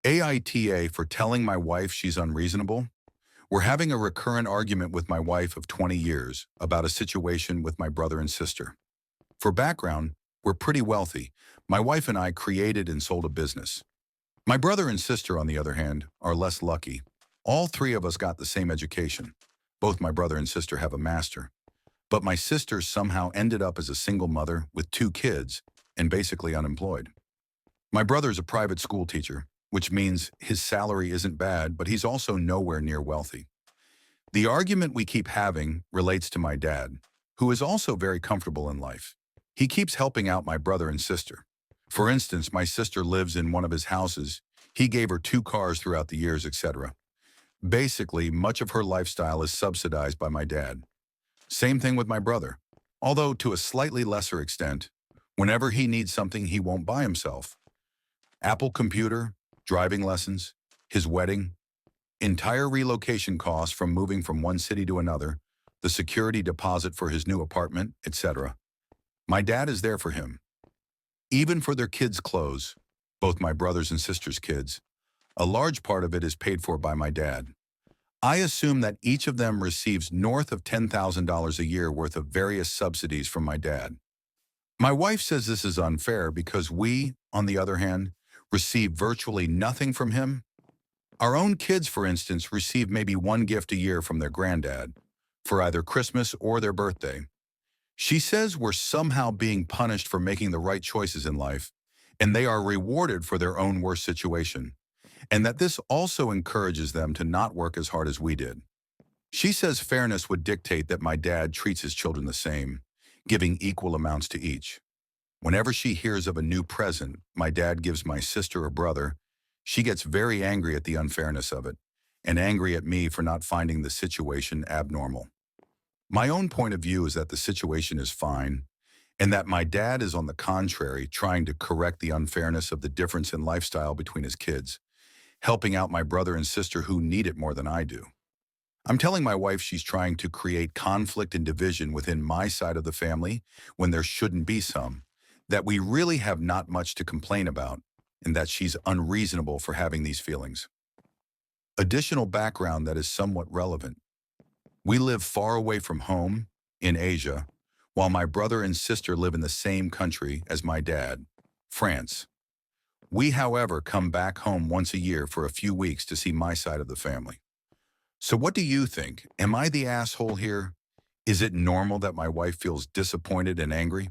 AITA for telling my wife she's unreasonable. We're having a recurrent argument with my wife of 20 years about a situation with my brother and sister. For background, we're pretty wealthy. My wife and I created and sold a business. My brother and sister, on the other hand, are less lucky. All three of us got the same education. Both my brother and sister have a master. But my sister somehow ended up as a single mother with two kids and basically unemployed. My brother's a private school teacher, which means his salary isn't bad, but he's also nowhere near wealthy. The argument we keep having relates to my dad, who is also very comfortable in life. He keeps helping out my brother and sister. For instance, my sister lives in one of his houses. He gave her two cars throughout the years, etc. Basically, much of her lifestyle is subsidized by my dad. Same thing with my brother, although to a slightly lesser extent. Whenever he needs something he won't buy himself. Apple computer, driving lessons, his wedding, entire relocation costs from moving from one city to another, the security deposit for his new apartment, etc. My dad is there for him. Even for their kids' clothes, both my brothers and sisters' kids, a large part of it is paid for by my dad. I assume that each of them receives north of $10,000 a year worth of various subsidies from my dad. My wife says this is unfair because we, on the other hand, receive virtually nothing from him. Our own kids, for instance, receive maybe one gift a year from their granddad, for either Christmas or their birthday. She says we're somehow being punished for making the right choices in life, and they are rewarded for their own worst situation, and that this also encourages them to not work as hard as we did. She says fairness would dictate that my dad treats his children the same, giving equal amounts to each. Whenever she hears of a new present my dad gives my sister or brother, she gets very angry at the unfairness of it, and angry at me for not finding the situation abnormal. My own point of view is that the situation is fine, and that my dad is, on the contrary, trying to correct the unfairness of the difference in lifestyle between his kids, helping out my brother and sister who need it more than I do. I'm telling my wife she's trying to create conflict and division within my side of the family when there shouldn't be some, that we really have not much to complain about, and that she's unreasonable for having these feelings. Additional background that is somewhat relevant. We live far away from home, in Asia, while my brother and sister live in the same country as my dad, France. We, however, come back home once a year for a few weeks to see my side of the family. So what do you think? Am I the asshole here? Is it normal that my wife feels disappointed and angry?